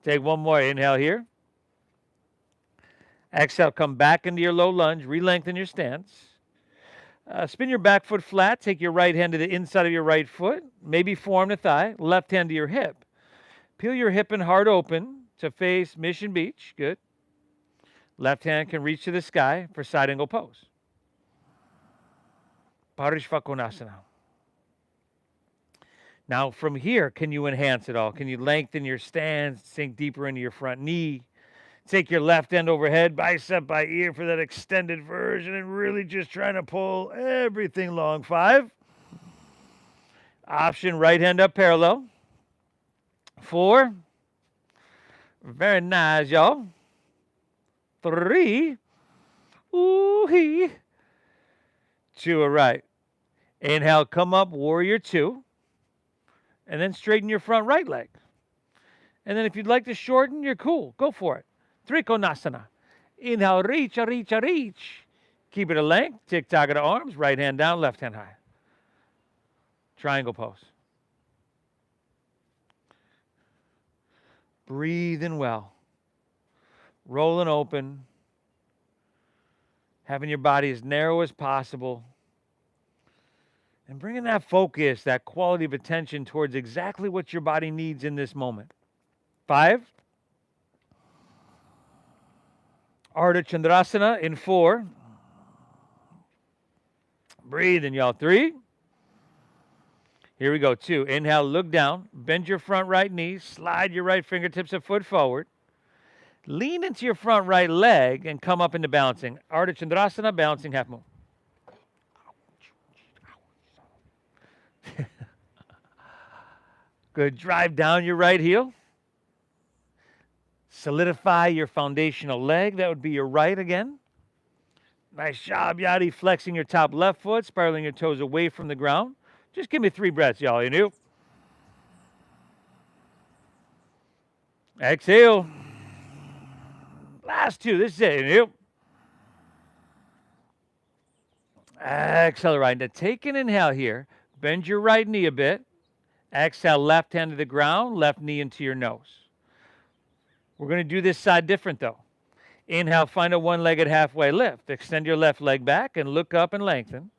Take one more inhale here. Exhale, come back into your low lunge, re-lengthen your stance. Spin your back foot flat. Take your right hand to the inside of your right foot. Maybe forearm to thigh. Left hand to your hip. Peel your hip and heart open to face Mission Beach. Good. Left hand can reach to the sky for side angle pose. Parishvakonasana. Now from here, can you enhance it all? Can you lengthen your stance, sink deeper into your front knee? Take your left hand overhead, bicep by ear for that extended version, and really just trying to pull everything long. 5. Option, right hand up parallel. 4. Very nice, y'all. 3. Ooh-hee. 2 are right. Inhale, come up, warrior 2. And then straighten your front right leg. And then if you'd like to shorten, you're cool. Go for it. Trikonasana. Inhale, reach, reach, reach. Keep it a length. Tick-tock of the arms. Right hand down, left hand high. Triangle pose. Breathing well. Rolling open. Having your body as narrow as possible. And bringing that focus, that quality of attention towards exactly what your body needs in this moment. 5. Ardha Chandrasana in 4. Breathing, y'all. 3. Here we go. 2. Inhale, look down. Bend your front right knee. Slide your right fingertips a foot forward. Lean into your front right leg and come up into balancing. Ardha Chandrasana, balancing half moon. Good. Drive down your right heel. Solidify your foundational leg. That would be your right again. Nice job, Yadi. Flexing your top left foot, spiraling your toes away from the ground. Just give me 3 breaths, y'all. You knew? Exhale. Last 2. This is it. You knew? Accelerate. Now take an inhale here. Bend your right knee a bit. Exhale, left hand to the ground, left knee into your nose. We're going to do this side different, though. Inhale, find a one-legged halfway lift. Extend your left leg back and look up and lengthen.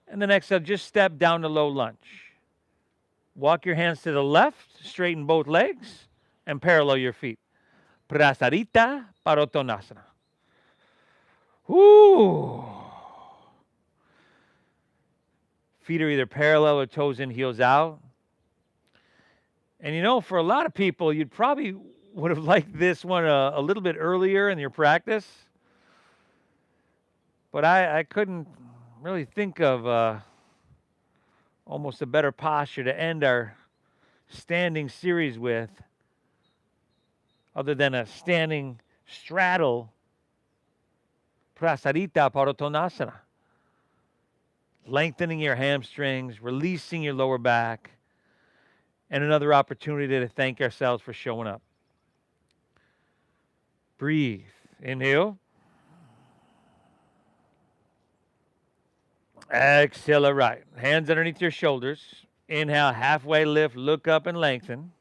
And then exhale, just step down to low lunge. Walk your hands to the left, straighten both legs, and parallel your feet. Prasarita Padottanasana. Woo! Feet are either parallel or toes in, heels out. And you know, for a lot of people, you'd probably would have liked this one a little bit earlier in your practice. But I couldn't really think of almost a better posture to end our standing series with, other than a standing straddle Prasarita Padottanasana. Lengthening your hamstrings, releasing your lower back, and another opportunity to thank ourselves for showing up. Breathe. Inhale. Exhale, right. Hands underneath your shoulders. Inhale, halfway lift, look up and lengthen.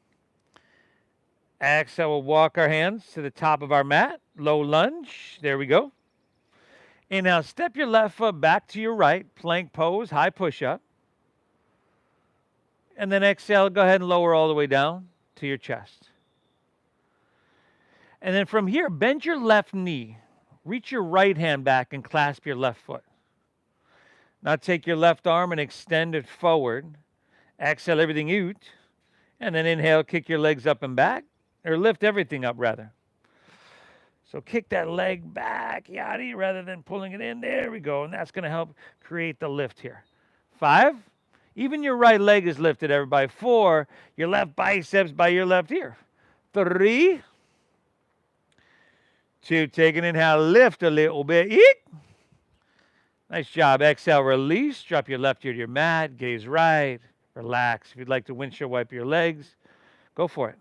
Exhale, we'll walk our hands to the top of our mat. Low lunge. There we go. Inhale, step your left foot back to your right. Plank pose, high push-up. And then exhale, go ahead and lower all the way down to your chest. And then from here, bend your left knee. Reach your right hand back and clasp your left foot. Now take your left arm and extend it forward. Exhale everything out. And then inhale, kick your legs up and back. Or lift everything up, rather. So kick that leg back, yaddy, rather than pulling it in. There we go. And that's going to help create the lift here. 5. Even your right leg is lifted, everybody. 4. Your left biceps by your left ear. 3. 2. Take an inhale, lift a little bit. Eek. Nice job. Exhale, release. Drop your left ear to your mat. Gaze right. Relax. If you'd like to windshield wipe your legs, go for it.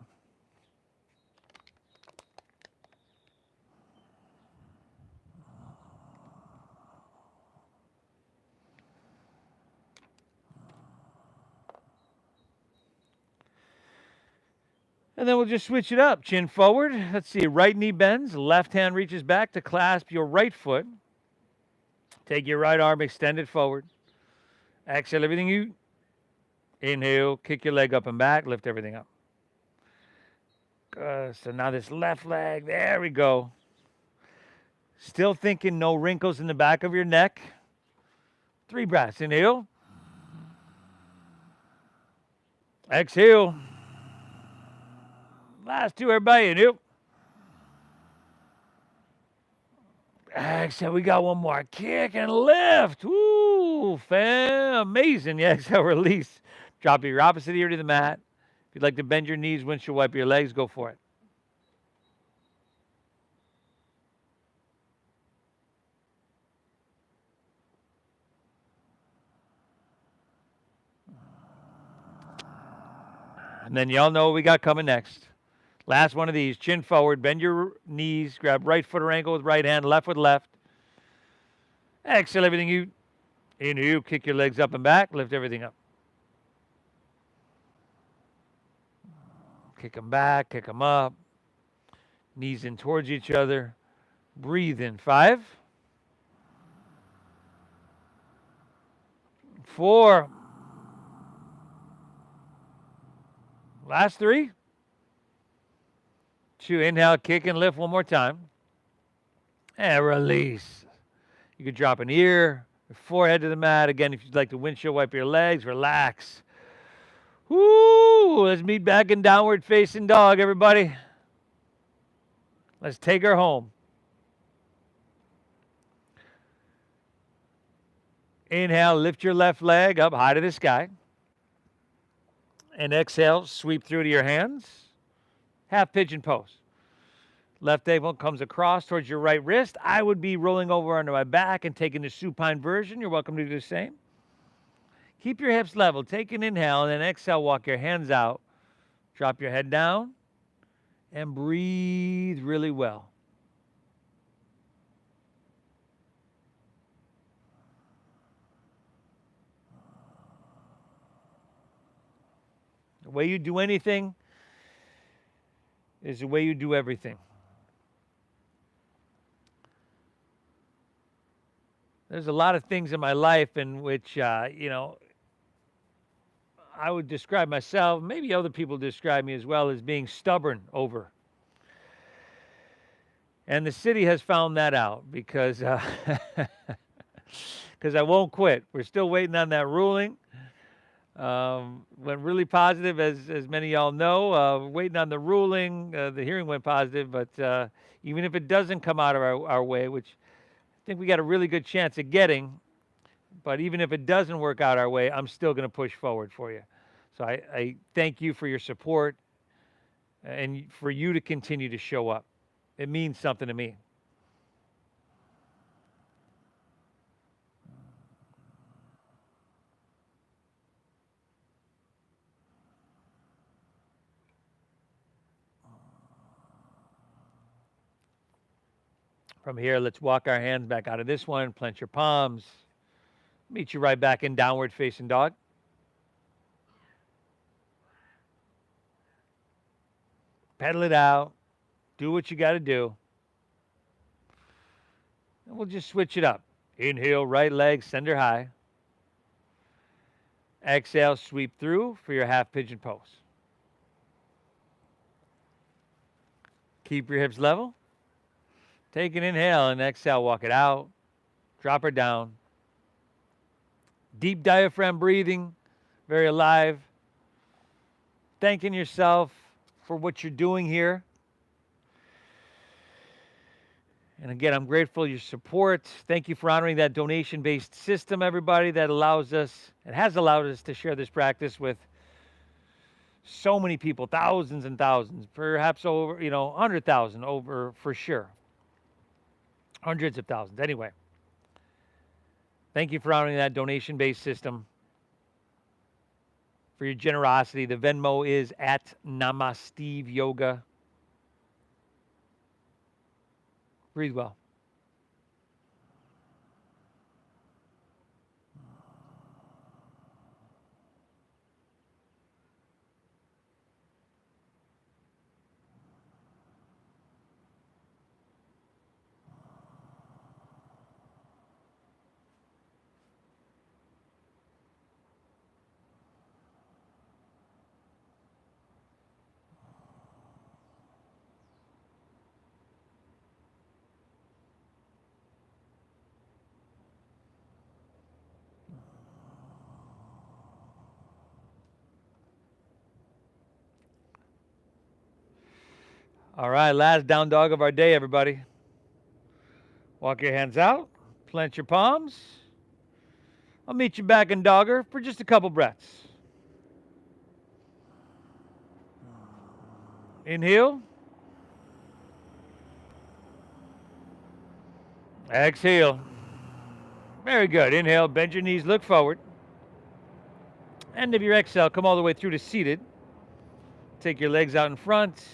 And then we'll just switch it up. Chin forward. Let's see. Right knee bends. Left hand reaches back to clasp your right foot. Take your right arm, extend it forward. Exhale everything out. Inhale. Kick your leg up and back. Lift everything up. Good. So now this left leg. There we go. Still thinking no wrinkles in the back of your neck. 3 breaths. Inhale. Exhale. Last 2, everybody. Inhale. Exhale. We got one more. Kick and lift. Woo. Amazing. Yeah, exhale. Release. Drop your opposite ear to the mat. If you'd like to bend your knees, windshield wipe your legs, go for it. And then y'all know what we got coming next. Last one of these. Chin forward. Bend your knees. Grab right foot or ankle with right hand. Left with left. Exhale everything out. Inhale. Kick your legs up and back. Lift everything up. Kick them back. Kick them up. Knees in towards each other. Breathe in. 5. 4. Last 3. 2. Inhale, kick and lift one more time. And release. You could drop an ear, your forehead to the mat. Again, if you'd like to windshield wipe your legs, relax. Woo! Let's meet back in downward facing dog, everybody. Let's take her home. Inhale, lift your left leg up high to the sky. And exhale, sweep through to your hands. Half pigeon pose. Left ankle comes across towards your right wrist. I would be rolling over onto my back and taking the supine version. You're welcome to do the same. Keep your hips level. Take an inhale and then exhale. Walk your hands out. Drop your head down and breathe really well. The way you do anything is the way you do everything. there's a lot of things in my life in which, I would describe myself, maybe other people describe me as well, as being stubborn over. And the city has found that out because because I won't quit. We're still waiting on that ruling. Went really positive, as many of y'all know. Waiting on the ruling. The hearing went positive, but even if it doesn't come out of our way, which I think we got a really good chance of getting, but even if it doesn't work out our way, I'm still going to push forward for you. So I thank you for your support and for you to continue to show up. It means something to me. From here, let's walk our hands back out of this one, plant your palms, meet you right back in downward facing dog. Pedal it out, do what you got to do. And we'll just switch it up. Inhale, right leg, send her high. Exhale, sweep through for your half pigeon pose. Keep your hips level. Take an inhale and exhale, walk it out. Drop her down. Deep diaphragm breathing, very alive. Thanking yourself for what you're doing here. And again, I'm grateful for your support. Thank you for honoring that donation-based system, everybody, that allows us, it has allowed us to share this practice with so many people, thousands and thousands, perhaps over, 100,000 over for sure. Hundreds of thousands. Anyway, thank you for honoring that donation-based system, for your generosity. The Venmo is at Namasteve Yoga. Breathe well. All right, last down dog of our day, everybody. Walk your hands out, plant your palms. I'll meet you back in dogger for just a couple breaths. Inhale. Exhale. Very good. Inhale, bend your knees, look forward. End of your exhale, come all the way through to seated. Take your legs out in front.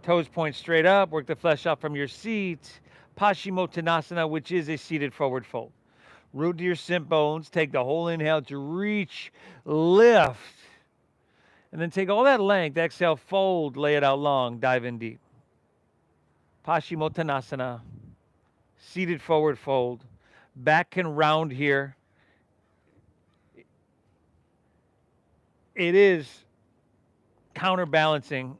Toes point straight up. Work the flesh out from your seat. Paschimottanasana, which is a seated forward fold. Root to your sit bones. Take the whole inhale to reach, lift. And then take all that length. Exhale, fold, lay it out long, dive in deep. Paschimottanasana, seated forward fold. Back can round here. It is counterbalancing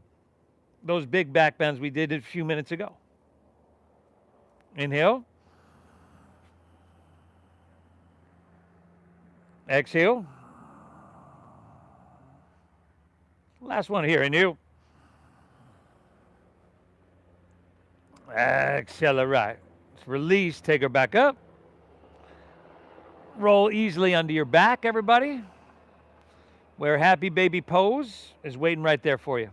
those big back bends we did a few minutes ago. Inhale. Exhale. Last one here. Inhale. Exhale. Right. Let's release. Take her back up. Roll easily under your back, everybody. Where happy baby pose is waiting right there for you.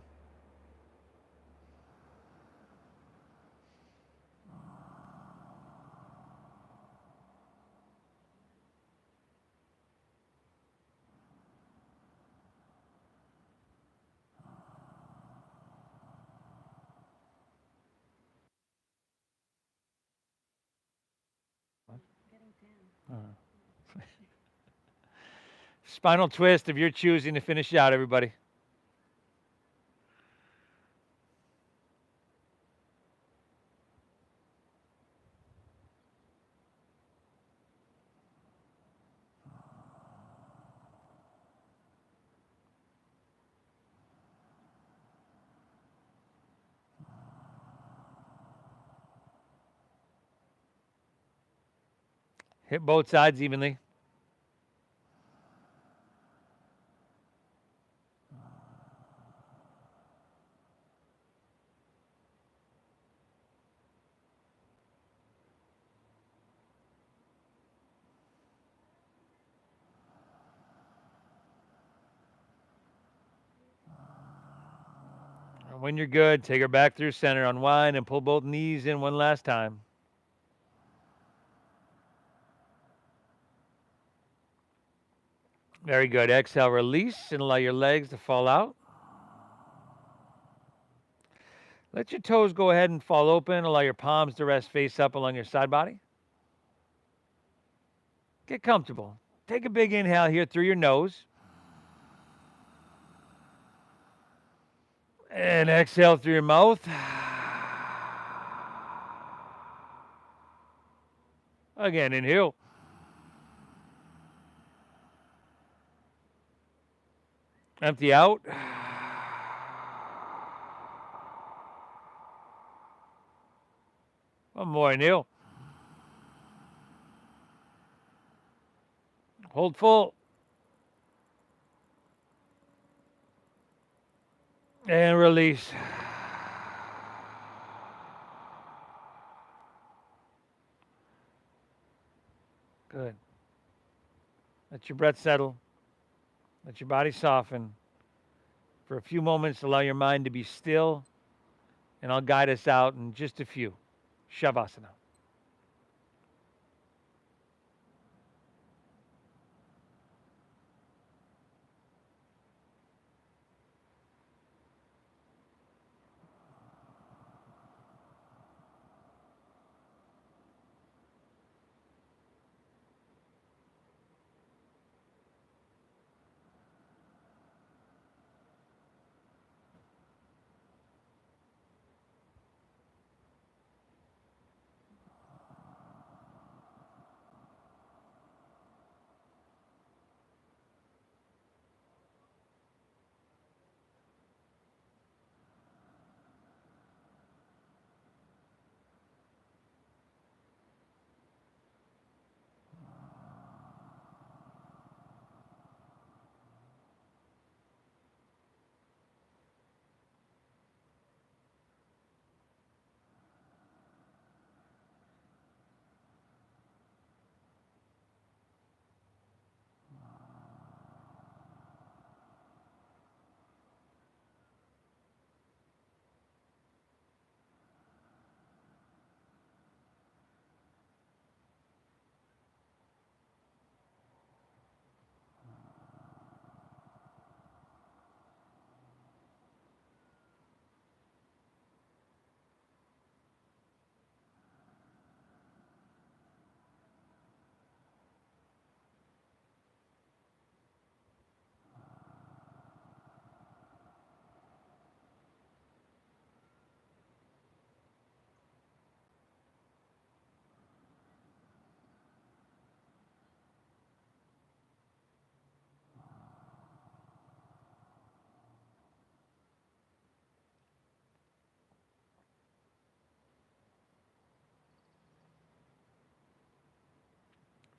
Spinal twist if you're choosing to finish out, everybody. Hit both sides evenly. And when you're good, take her back through center, unwind, and pull both knees in one last time. Very good. Exhale, release, and allow your legs to fall out. Let your toes go ahead and fall open. Allow your palms to rest face up along your side body. Get comfortable. Take a big inhale here through your nose. And exhale through your mouth. Again, inhale. Empty out. One more, inhale. Hold full. And release. Good. Let your breath settle. Let your body soften. For a few moments, allow your mind to be still, and I'll guide us out in just a few. Shavasana.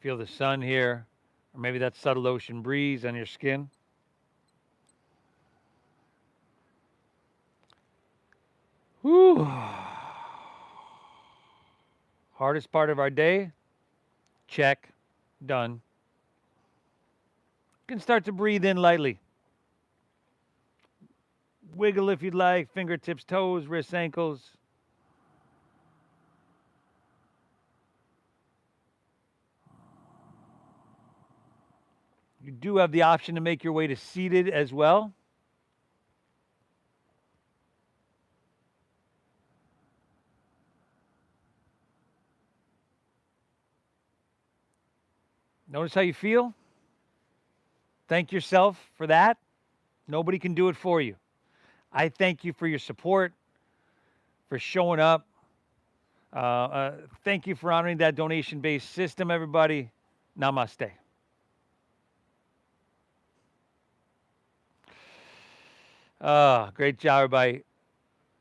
Feel the sun here, or maybe that subtle ocean breeze on your skin. Whew. Hardest part of our day? Check. Done. You can start to breathe in lightly. Wiggle if you'd like, fingertips, toes, wrists, ankles. You do have the option to make your way to seated as well. Notice how you feel. Thank yourself for that. Nobody can do it for you. I thank you for your support, for showing up. Thank you for honoring that donation-based system, everybody. Namaste. Great job, everybody.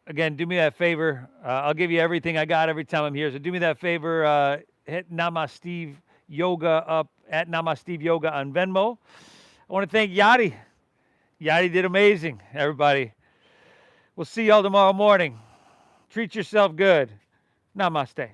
Again, do me that favor. I'll give you everything I got every time I'm here. So do me that favor. Hit Namasteve Yoga up at Namasteve Yoga on Venmo. I want to thank Yadi. Yadi did amazing, everybody. We'll see y'all tomorrow morning. Treat yourself good. Namaste.